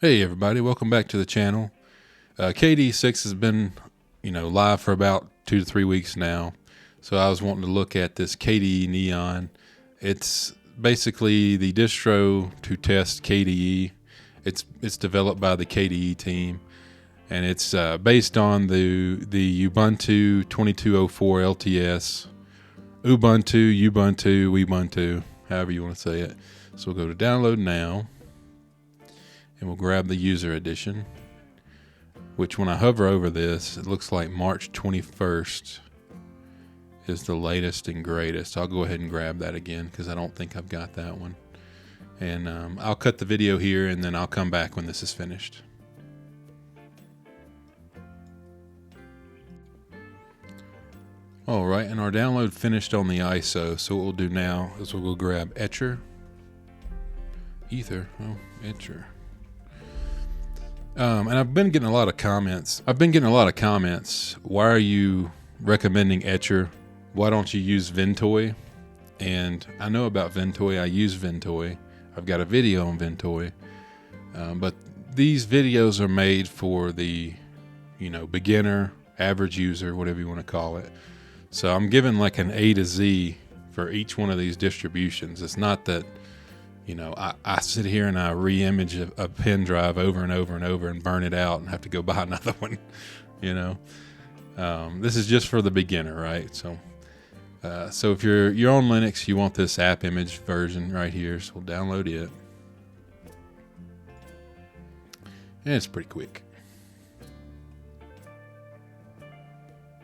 Hey everybody, welcome back to the channel. KDE 6 has been, live for about 2 to 3 weeks now. So I was wanting to look at this KDE Neon. It's basically the distro to test KDE. It's developed by the KDE team, and it's based on the Ubuntu 2204 LTS, Ubuntu, however you want to say it. So we'll go to download now. And we'll grab the user edition, which when I hover over this, it looks like March 21st is the latest and greatest. I'll go ahead and grab that again because I don't think I've got that one. And I'll cut the video here and then I'll come back when this is finished. All right, and our download finished on the ISO. So what we'll do now is we'll go grab Etcher. And I've been getting a lot of comments. Why are you recommending Etcher? Why don't you use Ventoy? And I know about Ventoy. I use Ventoy. I've got a video on Ventoy. But these videos are made for the, beginner, average user, whatever you want to call it. So I'm giving like an A to Z for each one of these distributions. It's not that I sit here and I re-image a pen drive over and over and over and burn it out and have to go buy another one. This is just for the beginner, right? So if you're on Linux, you want this app image version right here, so we'll download it. And it's pretty quick.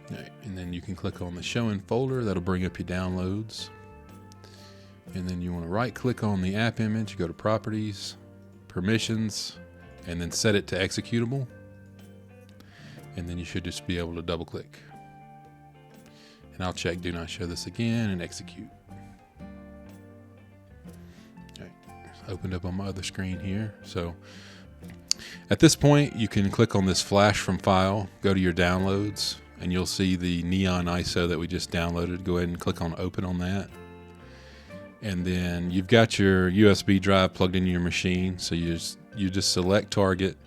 All right, and then you can click on the show in folder. That'll bring up your downloads. And then you want to right click on the app image, go to properties, permissions, and then set it to executable. And then you should just be able to double click. And I'll check do not show this again and execute. Okay, opened up on my other screen here. So at this point you can click on this flash from file, go to your downloads, and you'll see the Neon ISO that we just downloaded. Go ahead and click on open on that. And then you've got your USB drive plugged into your machine. So you just select target,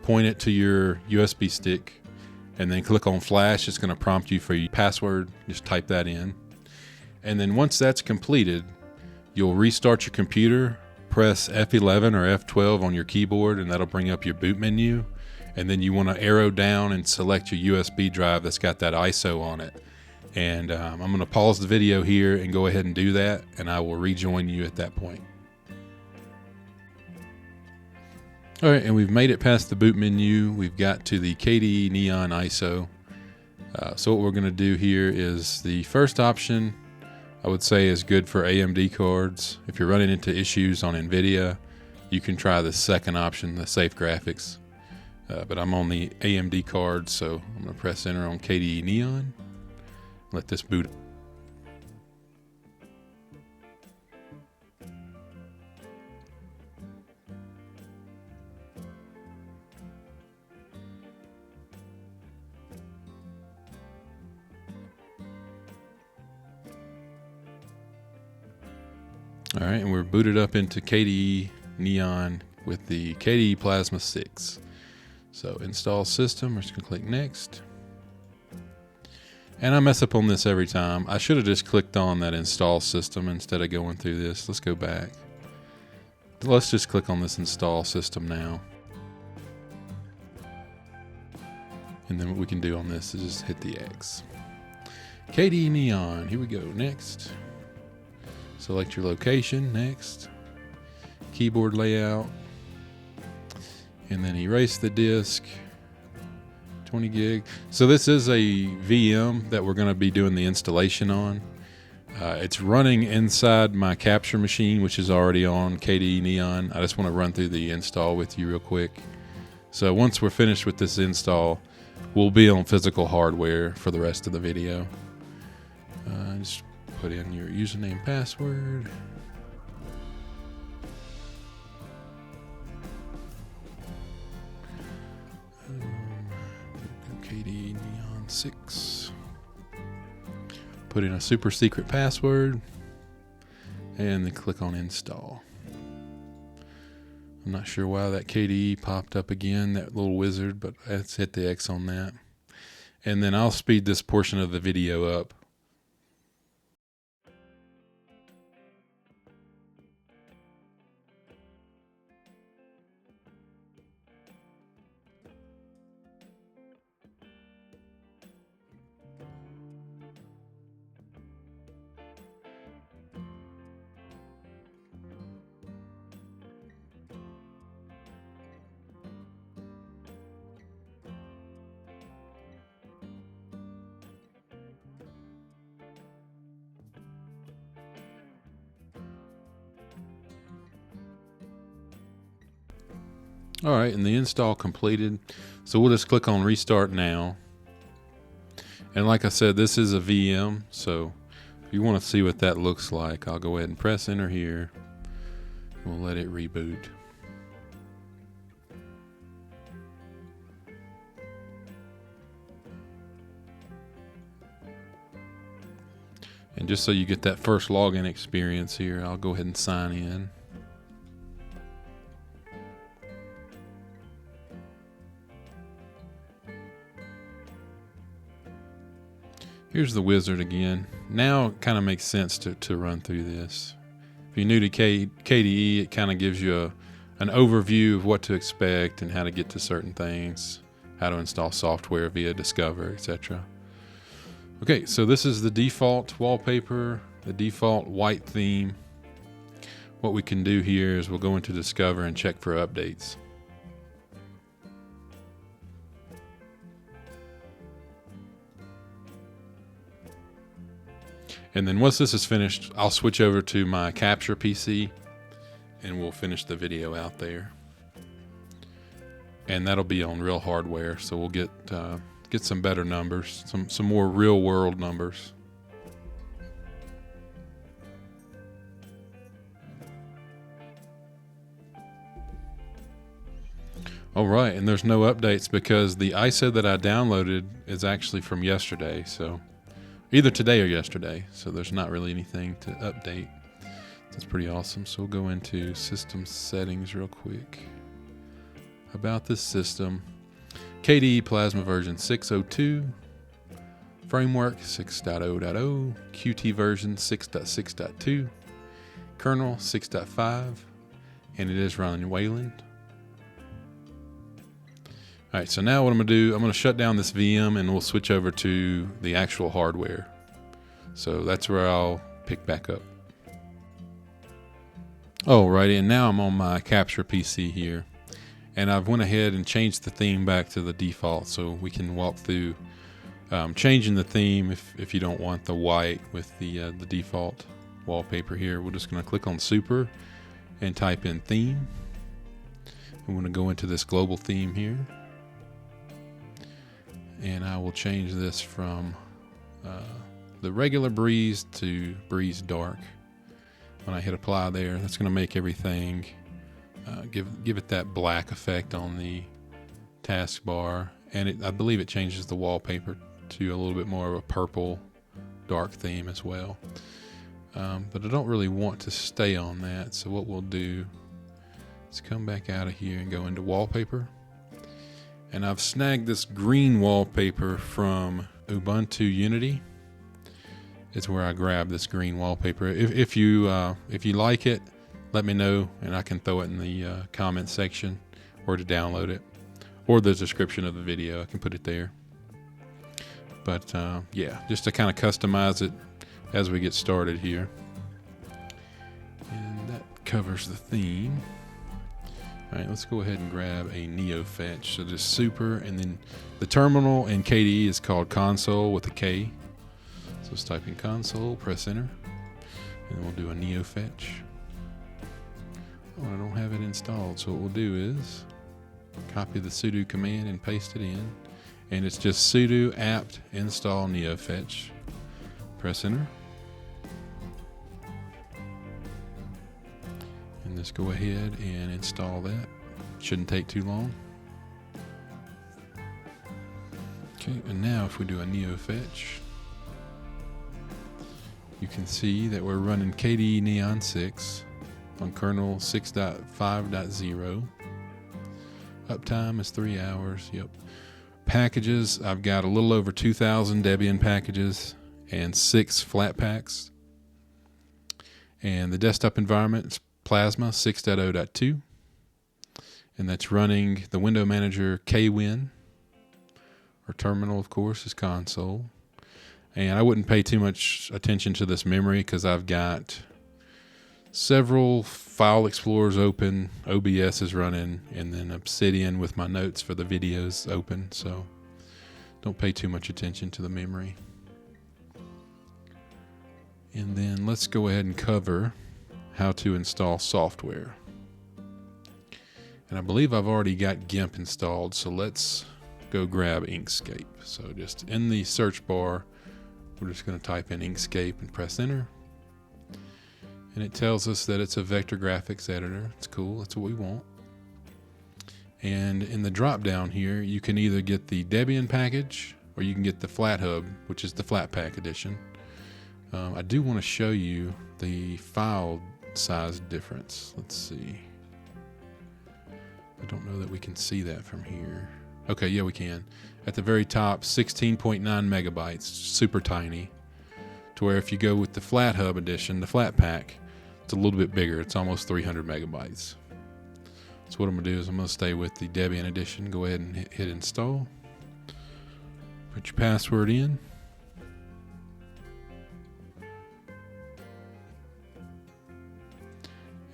point it to your USB stick, and then click on flash. It's going to prompt you for your password. Just type that in. And then once that's completed, you'll restart your computer, press F11 or F12 on your keyboard, and that'll bring up your boot menu. And then you want to arrow down and select your USB drive that's got that ISO on it. And I'm going to pause the video here and go ahead and do that, and I will rejoin you at that point. All right, and we've made it past the boot menu. We've got to the KDE Neon ISO. So what we're going to do here is the first option, I would say, is good for AMD cards. If you're running into issues on NVIDIA, you can try the second option, the safe graphics. But I'm on the AMD card, so I'm going to press enter on KDE Neon. Let this boot. All right, and we're booted up into KDE Neon with the KDE Plasma 6. So install system, we're just gonna click next. And I mess up on this every time. I should have just clicked on that install system instead of going through this. Let's go back. Let's just click on this install system now. And then what we can do on this is just hit the X. KDE Neon, here we go, next. Select your location, next. Keyboard layout. And then erase the disk. 20 gig. So this is a VM that we're going to be doing the installation on. It's running inside my capture machine, which is already on KDE Neon. I just want to run through the install with you real quick. So once we're finished with this install, we'll be on physical hardware for the rest of the video. Just put in your username, password. KDE Neon 6. Put in a super secret password and then click on install. I'm not sure why that KDE popped up again, that little wizard, but let's hit the X on that. And then I'll speed this portion of the video up. All right, and the install completed. So we'll just click on Restart Now. And like I said, this is a VM, so if you want to see what that looks like, I'll go ahead and press enter here. We'll let it reboot. And just so you get that first login experience here, I'll go ahead and sign in. Here's the wizard again. Now it kind of makes sense to run through this. If you're new to KDE, it kind of gives you an overview of what to expect and how to get to certain things, how to install software via Discover, etc. Okay, so this is the default wallpaper, the default white theme. What we can do here is we'll go into Discover and check for updates. And then once this is finished, I'll switch over to my capture PC and we'll finish the video out there. And that'll be on real hardware, so we'll get some better numbers, some more real world numbers. All right, and there's no updates because the ISO that I downloaded is actually from yesterday, so either today or yesterday, so there's not really anything to update. That's pretty awesome. So we'll go into system settings real quick. About this system, KDE Plasma version 6.02, framework 6.0.0, Qt version 6.6.2, kernel 6.5, and it is running Wayland. All right, so now what I'm gonna do, I'm gonna shut down this VM and we'll switch over to the actual hardware. So that's where I'll pick back up. Alrighty, and now I'm on my capture PC here. And I've went ahead and changed the theme back to the default so we can walk through changing the theme if you don't want the white with the default wallpaper here. We're just gonna click on Super and type in Theme. I'm gonna go into this global theme here. And I will change this from the regular breeze to breeze dark. When I hit apply there, that's going to make everything give it that black effect on the taskbar, and I believe it changes the wallpaper to a little bit more of a purple dark theme as well. But I don't really want to stay on that, so what we'll do is come back out of here and go into wallpaper. And I've snagged this green wallpaper from Ubuntu Unity. It's where I grabbed this green wallpaper. If you like it, let me know and I can throw it in the comment section, or to download it, or the description of the video. I can put it there. But yeah, just to kind of customize it as we get started here. And that covers the theme. All right, let's go ahead and grab a Neo fetch. So just Super, and then the terminal in KDE is called console with a K. So let's type in console, press enter, and then we'll do a Neo fetch. Oh, I don't have it installed, so what we'll do is copy the sudo command and paste it in, and it's just sudo apt install Neo fetch. Press enter. And let's go ahead and install that. Shouldn't take too long. Okay, and now if we do a Neo fetch, you can see that we're running KDE Neon 6, on kernel 6.5.0. Uptime is 3 hours. Yep. Packages, I've got a little over 2,000 Debian packages and 6 Flatpaks. And the desktop environment is Plasma 6.0.2. And that's running the window manager KWin. Or terminal, of course, is console. And I wouldn't pay too much attention to this memory because I've got several file explorers open, OBS is running, and then Obsidian with my notes for the videos open, so don't pay too much attention to the memory. And then let's go ahead and cover how to install software. And I believe I've already got GIMP installed, so let's go grab Inkscape. So just in the search bar, we're just going to type in Inkscape and press enter. And it tells us that it's a vector graphics editor. It's cool, that's what we want. And in the drop down here, you can either get the Debian package or you can get the FlatHub, which is the Flatpak edition. I do want to show you the file size difference. Let's see. I don't know that we can see that from here. Okay, yeah, we can. At the very top, 16.9 megabytes, super tiny. To where if you go with the FlatHub edition, the Flatpak, it's a little bit bigger. It's almost 300 megabytes. So what I'm going to do is I'm going to stay with the Debian edition. Go ahead and hit install. Put your password in.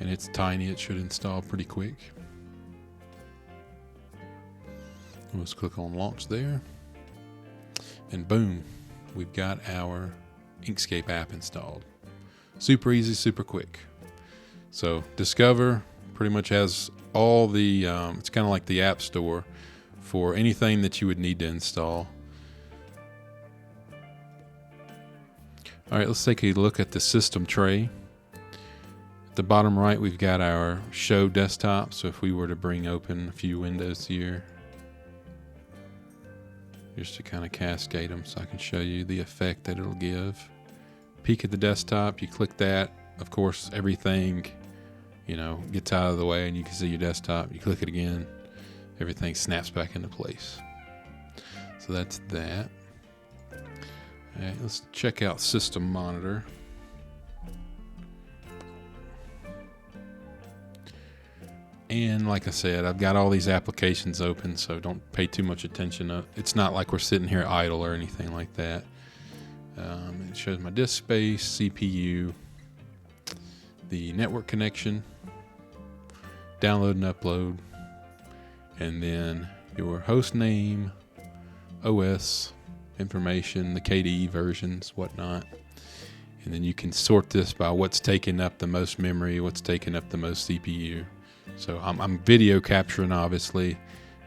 And it's tiny. It should install pretty quick. Let's click on launch there. And boom, we've got our Inkscape app installed. Super easy, super quick. So Discover pretty much has all the, it's kind of like the App Store for anything that you would need to install. All right, let's take a look at the system tray. At the bottom right, we've got our show desktop. So if we were to bring open a few windows here, just to kind of cascade them so I can show you the effect that it'll give. Peek at the desktop, you click that. Of course, everything, gets out of the way and you can see your desktop. You click it again, everything snaps back into place. So that's that. All right, let's check out System Monitor. And like I said, I've got all these applications open, so don't pay too much attention. It's not like we're sitting here idle or anything like that. It shows my disk space, CPU, the network connection, download and upload, and then your host name, OS information, the KDE versions, whatnot. And then you can sort this by what's taking up the most memory, what's taking up the most CPU. So I'm video capturing, obviously.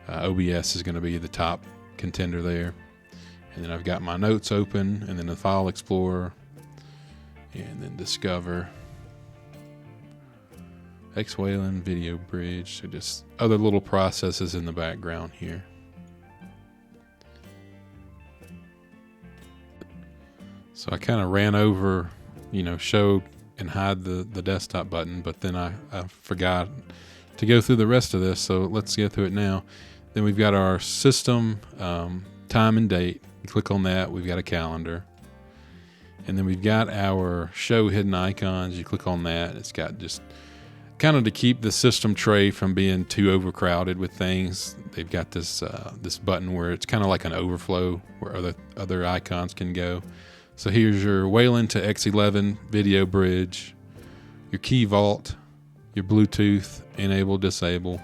OBS is going to be the top contender there. And then I've got my notes open, and then the File Explorer, and then Discover, X-Wayland, Video Bridge. So just other little processes in the background here. So I kind of ran over, show and hide the desktop button, but then I forgot to go through the rest of this, so let's get through it now. Then we've got our system time and date. You click on that, we've got a calendar. And then we've got our show hidden icons. You click on that, it's got just kind of to keep the system tray from being too overcrowded with things. They've got this this button where it's kind of like an overflow where other icons can go. So here's your Wayland to X11 video bridge, your key vault, your Bluetooth enable, disable,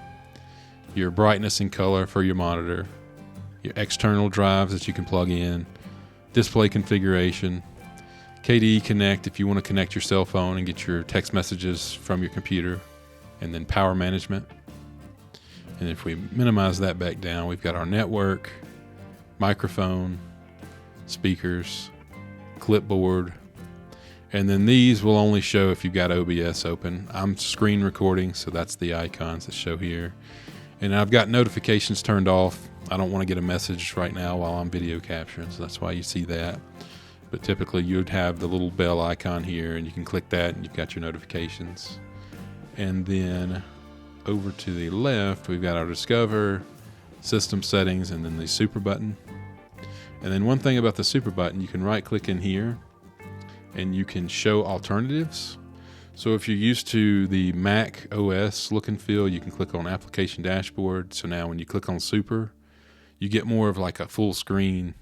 your brightness and color for your monitor, your external drives that you can plug in, display configuration, KDE Connect if you want to connect your cell phone and get your text messages from your computer, and then power management. And if we minimize that back down, we've got our network, microphone, speakers, clipboard, and then these will only show if you've got OBS open. I'm screen recording, so that's the icons that show here. And I've got notifications turned off. I don't want to get a message right now while I'm video capturing, so that's why you see that. But typically you'd have the little bell icon here, and you can click that and you've got your notifications. And then over to the left, we've got our Discover, System Settings, and then the Super button. And then one thing about the Super button, you can right click in here and you can show alternatives. So if you're used to the Mac OS look and feel, you can click on Application Dashboard. So now when you click on Super, you get more of like a full screen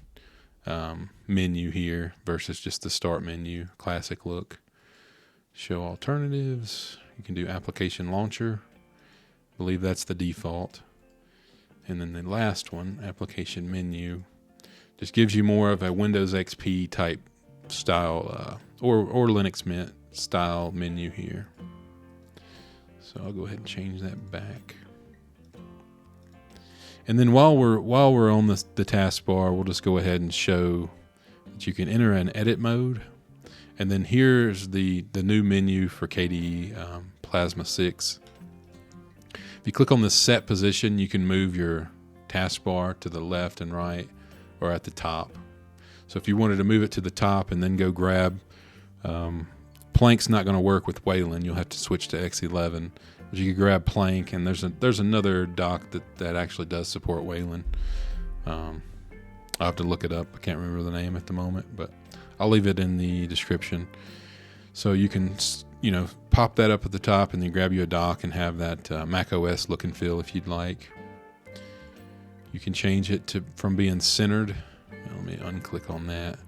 menu here versus just the Start menu, classic look. Show alternatives. You can do Application Launcher. I believe that's the default. And then the last one, Application Menu, just gives you more of a Windows XP type style or Linux Mint style menu here. So I'll go ahead and change that back. And then while we're on the taskbar, we'll just go ahead and show that you can enter an edit mode. And then here's the new menu for KDE Plasma 6. If you click on the set position, you can move your taskbar to the left and right or at the top. So if you wanted to move it to the top and then go grab, Plank's not going to work with Wayland. You'll have to switch to X11. But you can grab Plank, and there's another dock that actually does support Wayland. I'll have to look it up. I can't remember the name at the moment, but I'll leave it in the description. So you can, pop that up at the top and then grab you a dock and have that Mac OS look and feel if you'd like. You can change it from being centered. Let me unclick on that.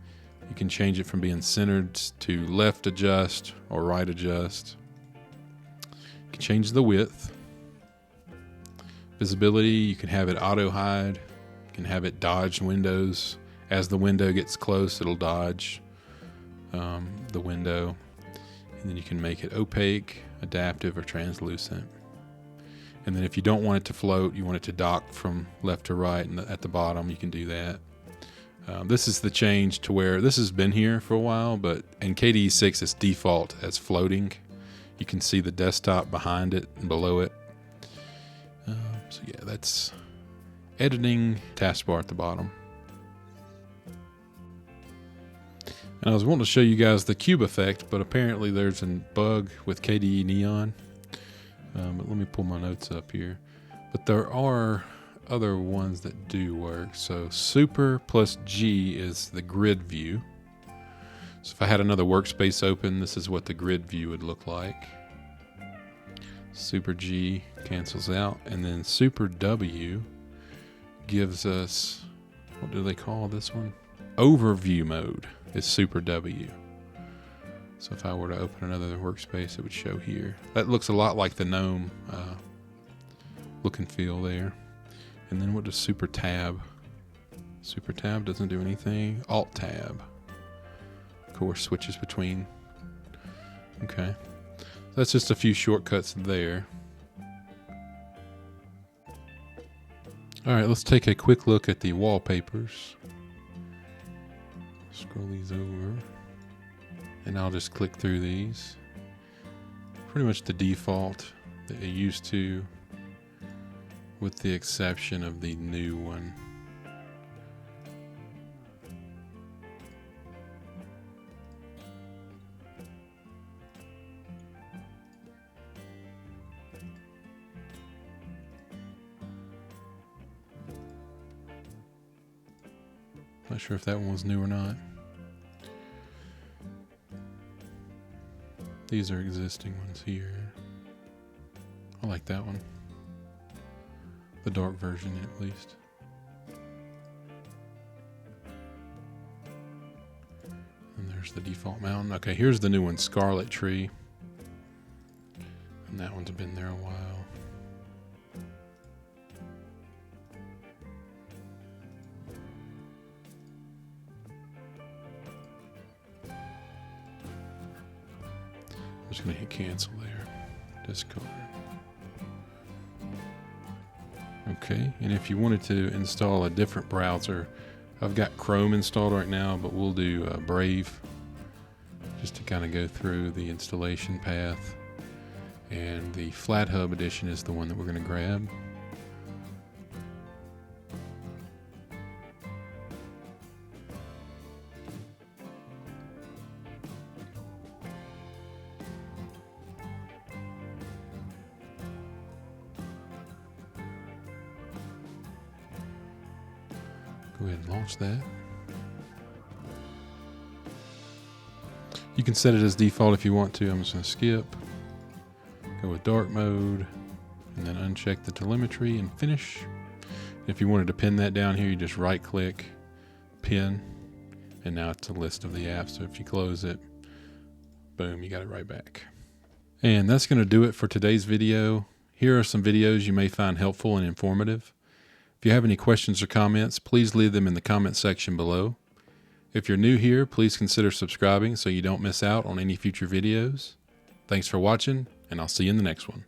You can change it from being centered to left adjust or right adjust. You can change the width. Visibility, you can have it auto hide. You can have it dodge windows. As the window gets close, it'll dodge the window. And then you can make it opaque, adaptive, or translucent. And then if you don't want it to float, you want it to dock from left to right and at the bottom, you can do that. This is the change to where this has been here for a while, but in KDE 6 it's default as floating. You can see the desktop behind it and below it. So yeah, that's editing taskbar at the bottom. And I was wanting to show you guys the cube effect, but apparently there's a bug with KDE Neon. But let me pull my notes up here. But there are other ones that do work. So Super plus G is the grid view. So if I had another workspace open, this is what the grid view would look like. Super G cancels out, and then Super W gives us, what do they call this one? Overview mode is Super W. So if I were to open another workspace, it would show here. That looks a lot like the GNOME look and feel there. And then what does Super Tab? Super Tab doesn't do anything. Alt Tab, of course, switches between. Okay. That's just a few shortcuts there. All right, let's take a quick look at the wallpapers. Scroll these over. And I'll just click through these. Pretty much the default that you're used to, with the exception of the new one. Not sure if that one was new or not. These are existing ones here. I like that one. The dark version, at least. And there's the default mountain. Okay, here's the new one, Scarlet Tree. And that one's been there a while. I'm just going to hit cancel there. Discard. Okay, and if you wanted to install a different browser, I've got Chrome installed right now, but we'll do Brave just to kind of go through the installation path. And the FlatHub edition is the one that we're going to grab. Go ahead and launch that. You can set it as default if you want to. I'm just going to skip. Go with dark mode. And then uncheck the telemetry and finish. If you wanted to pin that down here, you just right click, pin. And now it's a list of the apps. So if you close it, boom, you got it right back. And that's going to do it for today's video. Here are some videos you may find helpful and informative. If you have any questions or comments, please leave them in the comment section below. If you're new here, please consider subscribing so you don't miss out on any future videos. Thanks for watching, and I'll see you in the next one.